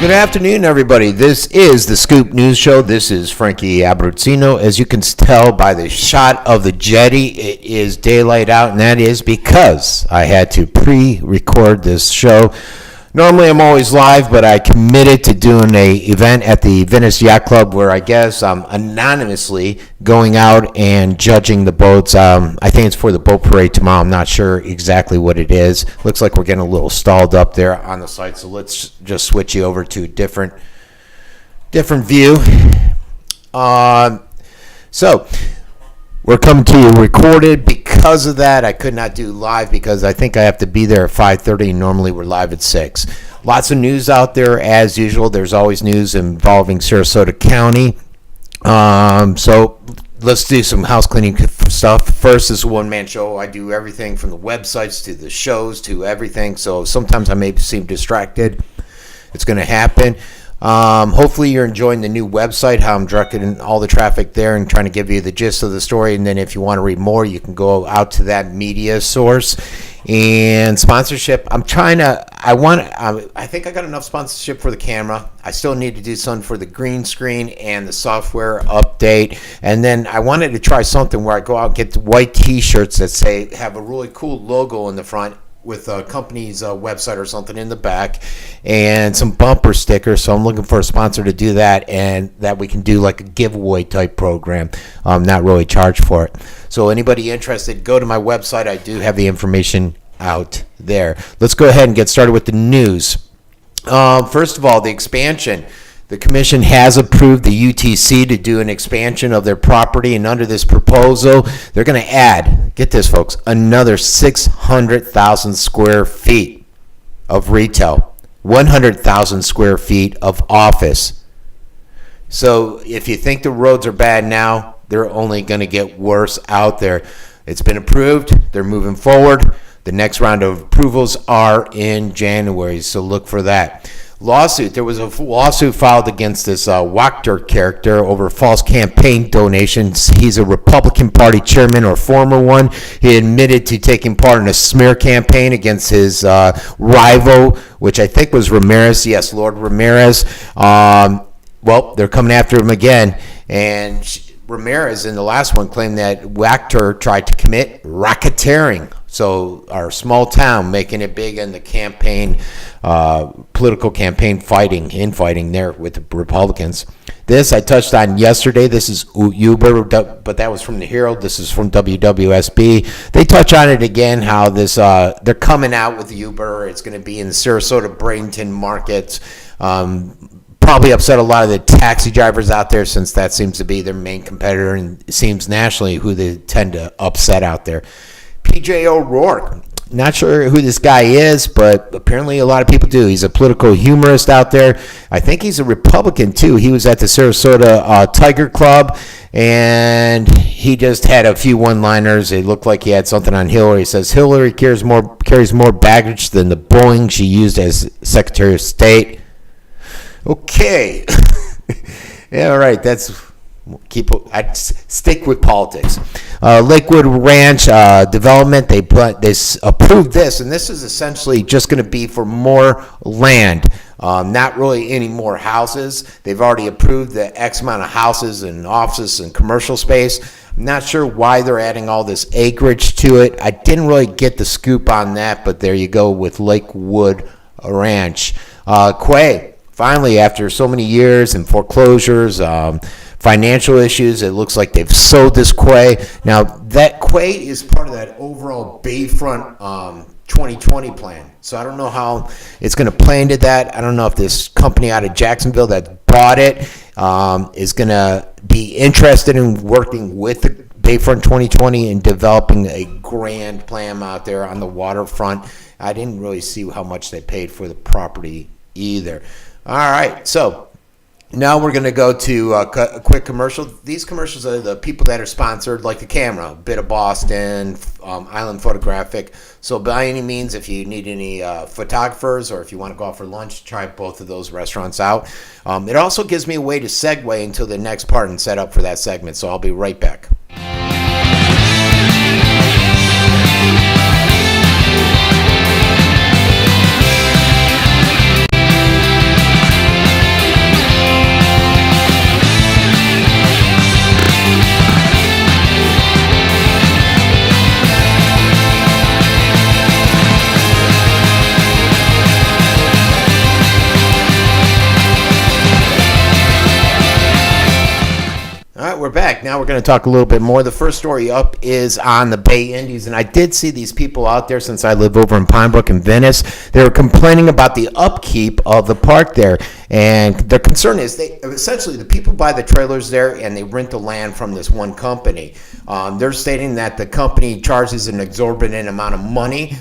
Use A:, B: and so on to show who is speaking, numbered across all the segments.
A: Good afternoon, everybody. This is the Scoop News Show. This is Frankie Abbruzzino. As you can tell by the shot of the jetty, it is daylight out, and that is because I had to pre-record this show. Normally, I'm always live, but I committed to doing an event at the Venice Yacht Club where I guess I'm anonymously going out and judging the boats. I think it's for the boat parade tomorrow. I'm not sure exactly what it is. Looks like we're getting a little stalled up there on the site, so let's just switch you over to a different view. So we're coming to you recorded. Because of that, I could not do live because I think I have to be there at 5:30. Normally, we're live at 6. Lots of news out there as usual. There's always news involving Sarasota County. So let's do some house cleaning stuff. First, this is a one-man show. I do everything from the websites to the shows to everything. So sometimes I may seem distracted. It's going to happen. Hopefully you're enjoying the new website, how I'm directing all the traffic there and trying to give you the gist of the story. And then if you want to read more, you can go out to that media source. And sponsorship, I think I got enough sponsorship for the camera. I still need to do something for the green screen and the software update. And then I wanted to try something where I go out and get the white t-shirts that have a really cool logo in the front with a company's website or something in the back, and some bumper stickers. So I'm looking for a sponsor to do that, and that we can do like a giveaway type program, not really charge for it. So anybody interested, go to my website. I do have the information out there. Let's go ahead and get started with the news. First of all, the expansion. The commission has approved the UTC to do an expansion of their property, and under this proposal, they're going to add, get this folks, another 600,000 square feet of retail, 100,000 square feet of office. So if you think the roads are bad now, they're only going to get worse out there. It's been approved. They're moving forward. The next round of approvals are in January, so look for that. Lawsuit. There was a lawsuit filed against this Wachter character over false campaign donations. He's a Republican Party chairman or former one. He admitted to taking part in a smear campaign against his rival, which I think was Ramirez. Yes, Lord Ramirez. Well, they're coming after him again. And Ramirez in the last one claimed that Wachter tried to commit racketeering. So our small town making it big in the campaign, political campaign infighting there with the Republicans. This I touched on yesterday. This is Uber, but that was from the Herald. This is from WWSB. They touch on it again, how this they're coming out with Uber. It's going to be in the Sarasota Bradenton markets. Probably upset a lot of the taxi drivers out there, since that seems to be their main competitor, and it seems nationally who they tend to upset out there. PJ O'Rourke, not sure who this guy is, but apparently a lot of people do. He's a political humorist out there. I think he's a Republican too. He was at the Sarasota Tiger Club, and he just had a few one-liners. It looked like he had something on Hillary. He says Hillary carries more baggage than the Boeing she used as Secretary of State. Okay. Yeah, all right. I'd stick with politics. Lakewood Ranch development, they approved this, and this is essentially just going to be for more land, not really any more houses. They've already approved the X amount of houses and offices and commercial space. I'm not sure why they're adding all this acreage to it. I didn't really get the scoop on that, but there you go with Lakewood Ranch. Quay, finally, after so many years and foreclosures, financial issues, it looks like they've sold this quay. Now, that quay is part of that overall Bayfront 2020 plan. So I don't know how it's going to play into that. I don't know if this company out of Jacksonville that bought it is going to be interested in working with the Bayfront 2020 and developing a grand plan out there on the waterfront. I didn't really see how much they paid for the property either. All right, so now we're going to go to a quick commercial. These commercials are the people that are sponsored, like the camera, Bit of Boston, Island Photographic. So by any means, if you need any photographers or if you want to go out for lunch, try both of those restaurants out. It also gives me a way to segue into the next part and set up for that segment. So I'll be right back. back. Now we're going to talk a little bit more. The first story up is on the Bay Indies, and I did see these people out there since I live over in Pine Brook and Venice. They were complaining about the upkeep of the park there, and their concern is essentially the people buy the trailers there and they rent the land from this one company. They're stating that the company charges an exorbitant amount of money,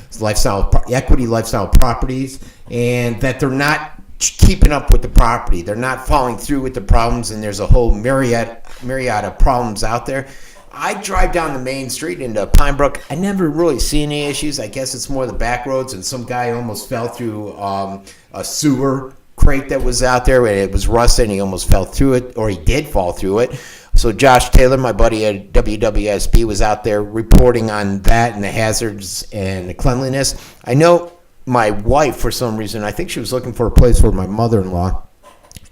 A: equity lifestyle properties, and that they're not keeping up with the property. They're not following through with the problems, and there's a whole myriad of problems out there. I drive down the main street into Pine Brook. I never really see any issues. I guess it's more the back roads, and some guy almost fell through a sewer crate that was out there, and it was rusted, and he almost fell through it, or he did fall through it. So Josh Taylor, my buddy at WWSB, was out there reporting on that and the hazards and the cleanliness. I know my wife, for some reason, I think she was looking for a place for my mother-in-law,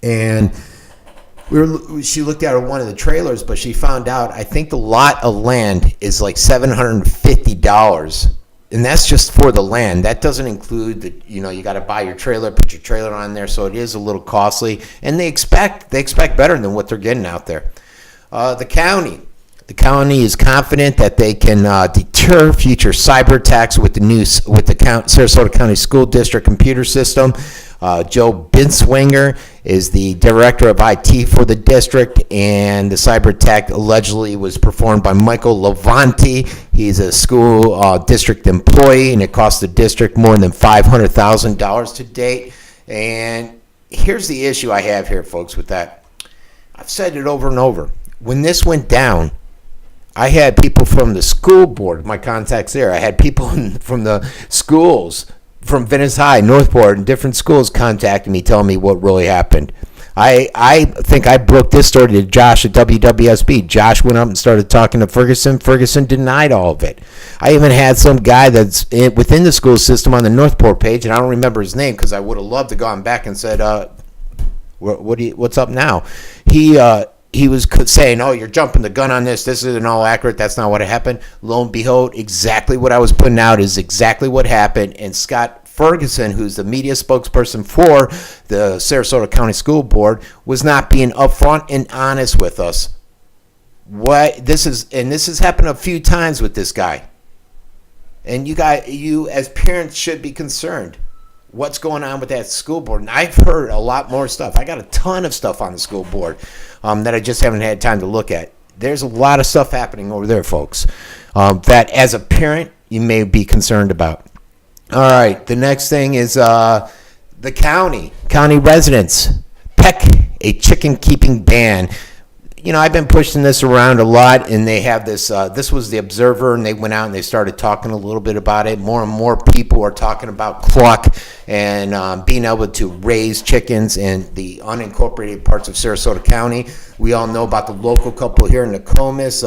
A: and she looked at one of the trailers, but she found out, I think the lot of land is like $750, and that's just for the land. That doesn't include you got to buy your trailer, put your trailer on there, so it is a little costly, and they expect better than what they're getting out there. The county is confident that they can deter future cyber attacks with the Sarasota County School District computer system. Joe Binswanger is the director of IT for the district, and the cyber attack allegedly was performed by Michael Levanti. He's a school district employee, and it cost the district more than $500,000 to date. And here's the issue I have here, folks, with that. I've said it over and over. When this went down, I had people from the school board, my contacts there. I had people from the schools, from Venice High, Northport, and different schools contacting me, telling me what really happened. I think I broke this story to Josh at WWSB. Josh went up and started talking to Ferguson. Ferguson denied all of it. I even had some guy that's within the school system on the Northport page, and I don't remember his name because I would have loved to gone back and said, what's up now? He was saying, oh, you're jumping the gun on this. This isn't all accurate. That's not what happened. Lo and behold, exactly what I was putting out is exactly what happened. And Scott Ferguson, who's the media spokesperson for the Sarasota County School Board, was not being upfront and honest with us. This has happened a few times with this guy. And you as parents should be concerned. What's going on with that school board? And I've heard a lot more stuff. I got a ton of stuff on the school board that I just haven't had time to look at. There's a lot of stuff happening over there, folks, that as a parent you may be concerned about. All right, the next thing is the county residents peck a chicken keeping ban. I've been pushing this around a lot, and they have this was the Observer, and they went out and they started talking a little bit about it. More and more people are talking about cluck and being able to raise chickens in the unincorporated parts of Sarasota County. We all know about the local couple here in Nokomis.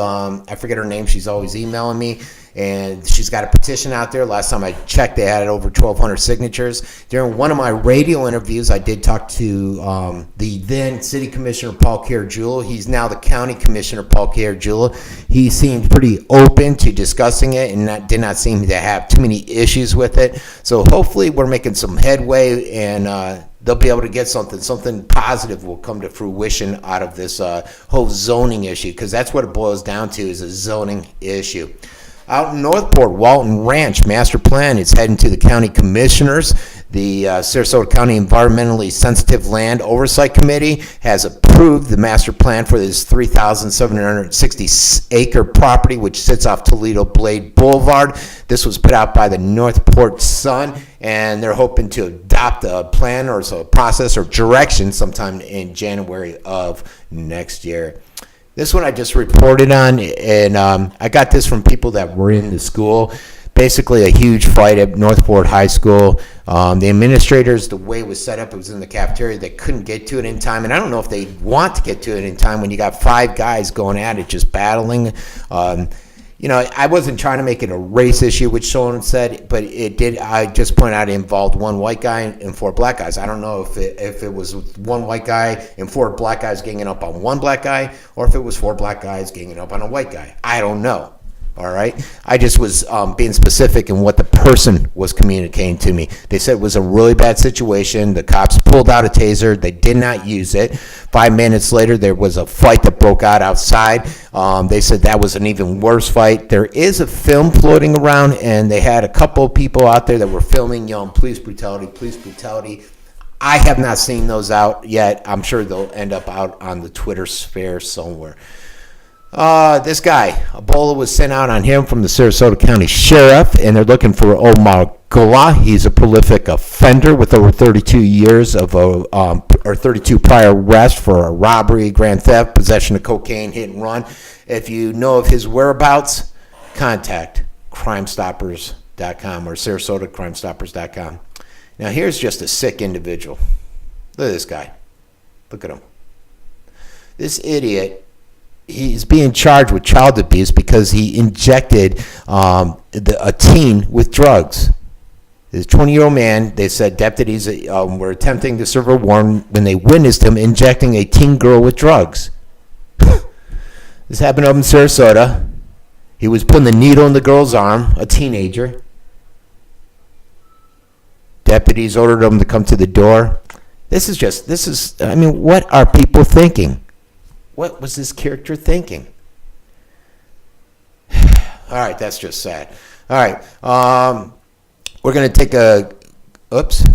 A: I forget her name. She's always emailing me. And she's got a petition out there. Last time I checked, they had over 1,200 signatures. During one of my radio interviews, I did talk to the then City Commissioner Paul Carajula. He's now the County Commissioner Paul Carajula. He seemed pretty open to discussing it and did not seem to have too many issues with it. So hopefully we're making some headway, and they'll be able to get something positive will come to fruition out of this whole zoning issue, because that's what it boils down to, is a zoning issue. Out in Northport, Walton Ranch master plan is heading to the county commissioners. The Sarasota County Environmentally Sensitive Land Oversight Committee has approved the master plan for this 3,760-acre property, which sits off Toledo Blade Boulevard. This was put out by the Northport Sun, and they're hoping to adopt a plan or a process or direction sometime in January of next year. This one I just reported on, and I got this from people that were in the school. Basically a huge fight at Northport High School. The administrators, the way it was set up, it was in the cafeteria. They couldn't get to it in time, and I don't know if they want to get to it in time when you got 5 guys going at it, just battling. I wasn't trying to make it a race issue, which someone said, but it did. I just pointed out it involved 1 white guy and 4 black guys. I don't know if it was 1 white guy and 4 black guys ganging up on 1 black guy, or if it was 4 black guys ganging up on a white guy. I don't know. All right. I just was being specific in what the person was communicating to me. They said it was a really bad situation. The cops pulled out a taser. They did not use it. 5 minutes later, there was a fight that broke out outside. They said that was an even worse fight. There is a film floating around, and they had a couple of people out there that were filming, yelling, "Police brutality, police brutality." I have not seen those out yet. I'm sure they'll end up out on the Twitter sphere somewhere. This guy, a bolo was sent out on him from the Sarasota County Sheriff, and they're looking for Omar Gula. He's a prolific offender with over 32 years of or 32 prior arrests for a robbery, grand theft, possession of cocaine, hit and run. If you know of his whereabouts, contact crimestoppers.com or SarasotaCrimestoppers.com. Now, here's just a sick individual. Look at this guy. Look at him. This idiot, he's being charged with child abuse because he injected a teen with drugs. This 20-year-old man, they said deputies were attempting to serve a warrant when they witnessed him injecting a teen girl with drugs. This happened up in Sarasota. He was putting the needle in the girl's arm, a teenager. Deputies ordered him to come to the door. I mean, what are people thinking? What was this character thinking? All right, that's just sad. All right, we're going to take a, oops.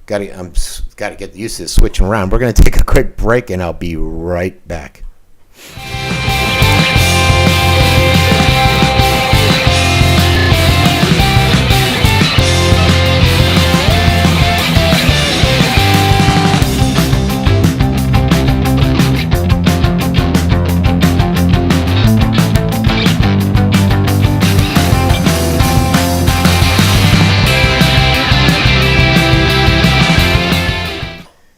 A: Got to get used to this switching around. We're going to take a quick break, and I'll be right back.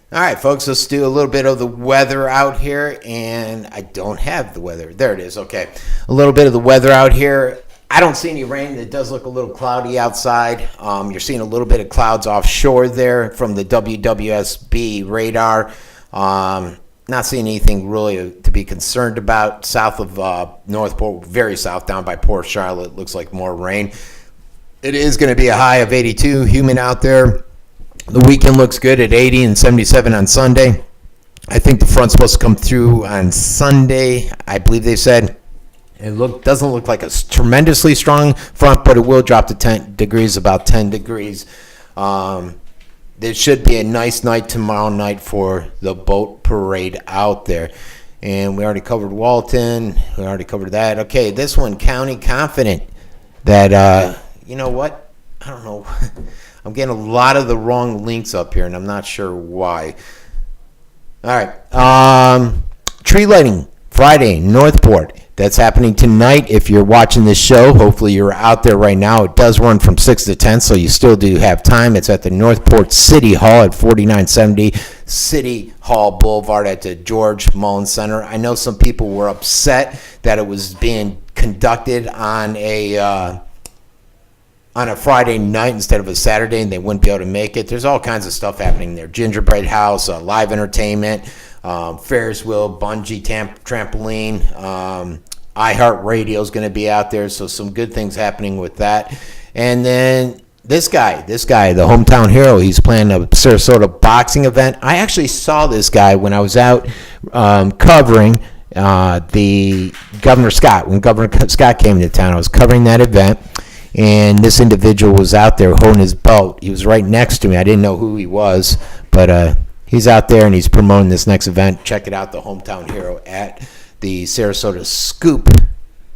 A: All right, folks, let's do a little bit of the weather out here, and I don't have the weather. There it is, okay. A little bit of the weather out here. I don't see any rain. It does look a little cloudy outside. You're seeing a little bit of clouds offshore there from the WWSB radar. Not seeing anything really to be concerned about. South of Northport, very south, down by Port Charlotte, looks like more rain. It is going to be a high of 82, humid out there. The weekend looks good at 80 and 77 on Sunday. I think the front's supposed to come through on Sunday, I believe they said. It doesn't look like a tremendously strong front, but it will drop to 10 degrees, about 10 degrees. There should be a nice night tomorrow night for the boat parade out there. And we already covered Walton. We already covered that. Okay, this one, County Confident. That, you know what? I don't know. I'm getting a lot of the wrong links up here, and I'm not sure why. All right. Tree lighting Friday, Northport. That's happening tonight. If you're watching this show, hopefully you're out there right now. It does run from 6 to 10, so you still do have time. It's at the Northport City Hall at 4970 City Hall Boulevard at the George Mullen Center. I know some people were upset that it was being conducted on a Friday night instead of a Saturday, and they wouldn't be able to make it. There's all kinds of stuff happening there. Gingerbread house, live entertainment, Ferris wheel, bungee trampoline, iHeartRadio is going to be out there, so some good things happening with that. And then this guy, the hometown hero, he's playing a Sarasota boxing event. I actually saw this guy when I was out covering the Governor Scott. When Governor Scott came to town, I was covering that event. And this individual was out there holding his belt. He was right next to me. I didn't know who he was, but he's out there and he's promoting this next event. Check it out, the Hometown Hero, at the Sarasota Scoop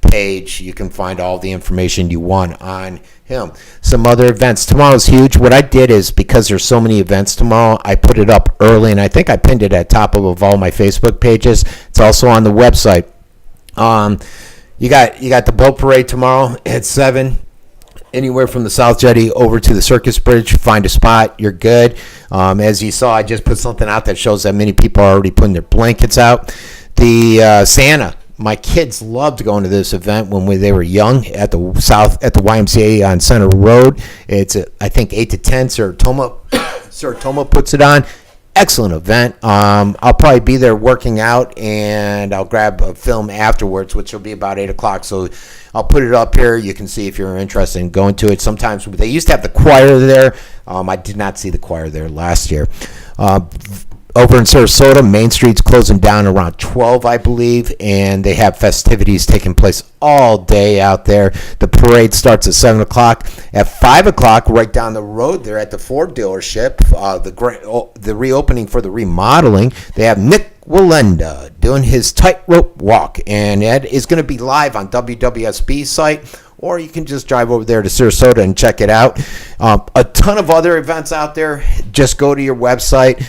A: page. You can find all the information you want on him. Some other events. Tomorrow's huge. What I did is, because there's so many events tomorrow, I put it up early, and I think I pinned it at top of all my Facebook pages. It's also on the website. You got the boat parade tomorrow at 7. Anywhere from the South Jetty over to the Circus Bridge, find a spot, you're good. As you saw, I just put something out that shows that many people are already putting their blankets out. The Santa, my kids loved going to this event when they were young at the YMCA on Center Road. It's I think 8 to 10. Sir Toma puts it on. excellent event. I'll probably be there working out, and I'll grab a film afterwards, which will be about 8 o'clock. So I'll put it up here. You can see if you're interested in going to it. Sometimes they used to have the choir there. I did not see the choir there last year. Over in Sarasota, Main Street's closing down around 12, I believe, and they have festivities taking place all day out there. The parade starts at 7 o'clock. At 5 o'clock, right down the road there at the Ford dealership, the reopening for the remodeling, they have Nick Wallenda doing his tightrope walk, and that is going to be live on WWSB site, or you can just drive over there to Sarasota and check it out. A ton of other events out there. Just go to your website.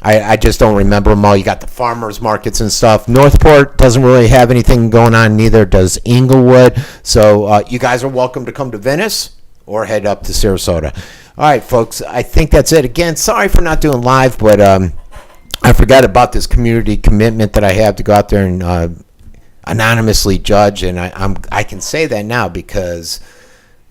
A: I just don't remember them all. You got the farmers markets and stuff. Northport doesn't really have anything going on, neither does Inglewood. So you guys are welcome to come to Venice or head up to Sarasota. All right, folks, I think that's it. Again, sorry for not doing live, but I forgot about this community commitment that I have to go out there and anonymously judge, and I can say that now because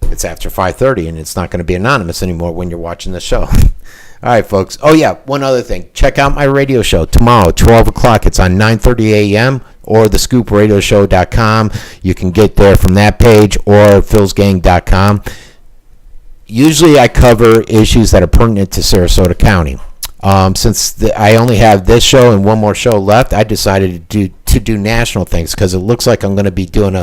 A: it's after 5:30 and it's not going to be anonymous anymore when you're watching the show. All right, folks. Oh yeah, one other thing. Check out my radio show tomorrow, 12 o'clock. It's on 9:30 a.m. or thescoopradioshow.com. You can get there from that page or philsgang.com. Usually I cover issues that are pertinent to Sarasota County. Since I only have this show and one more show left, I decided to do national things because it looks like I'm going to be doing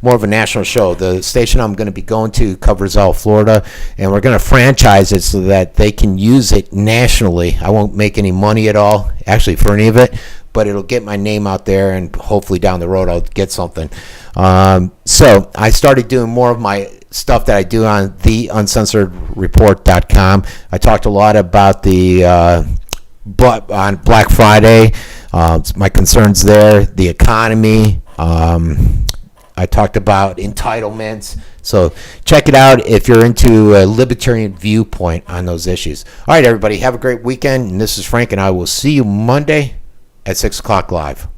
A: more of a national show. The station I'm going to be going to covers all Florida, and we're going to franchise it so that they can use it nationally. I won't make any money at all, actually, for any of it, but it'll get my name out there, and hopefully down the road I'll get something. So I started doing more of my stuff that I do on theuncensoredreport.com. I talked a lot about the on Black Friday, my concerns there, the economy. I talked about entitlements. So check it out if you're into a libertarian viewpoint on those issues. All right, everybody, have a great weekend. And this is Frank, and I will see you Monday at 6 o'clock live.